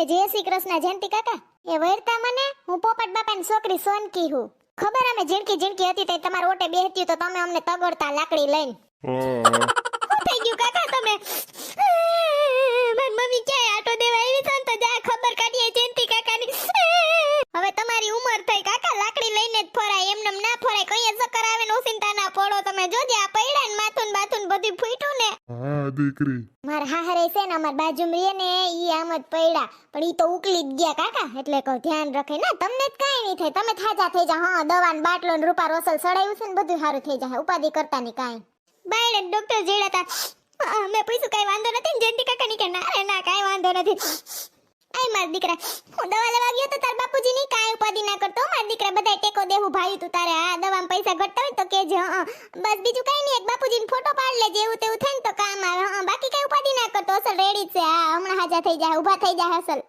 જય શ્રી કૃષ્ણ જયંતિ કાકા. એ વળતા મને હું પોપટ બાપાની છોકરી સોનકી હું. ખબર અમે ઝીણકી હતી તે તમારા ઓટે બેહતી તો તમે અમને તગડતા લાકડી લઈને. શું થઈ ગયું કાકા તમે? મારી મમ્મી ક્યાંય આટો દેવા આવી છે ને તો જા ખબર કાઢીએ જયંતિ કાકાની. હવે તમારી ઉંમર થઈ કાકા, લાકડી લઈને જ ફરાય, એમનેમ ના ફરાય. કઈ ચક્કર આવે ને ઓસિંતા ના પડો તમે. જોજે આ પૈડા ને માથું ને બાથું બધું ફૂટ્યું ને. હા દીકરી, માર હાહરે છે ને અમાર બાજુમાં રહે ને ઈ આમ જ પૈડા, પણ ઈ તો ઉકલી જ ગયા કાકા. એટલે કહું ધ્યાન રાખે ને, તમને જ કાઈ નહીં થાય. તમે થાજા થઈ જા. હા, દવા ને બાટલો ને રૂપા રોસલ સડાયું છે ને બધું સારું થઈ જાય. ઉપાધિ કરતા ની કાઈ. બાયડે ડોક્ટર જેડા તા મેં પૂછ્યું કઈ વાંધો નથી ને જયંતિ કાકા ની કે ના રે ના કાઈ વાંધો નથી. આય માર દીકરા, હું દવા લેવા ગયો તો તાર બાપુજી ની કાઈ ઉપાધિ ના કરતો. માર દીકરા બધાય ટેકો દેવું ભાઈ તું તારે આ દવામાં પૈસા ઘટતા હોય તો કેજે. બસ બીજું કઈ નહીં, એક બાપુજીનો ફોટો પાડ લેજે, એવું તેવું થાય ને તો કામ આવે. બાકી કઈ ઉપાધિ ના કરતો. અસલ રેડી છે. હા, હમણાં હાજા થઈ જાય, ઊભા થઈ જાય અસલ.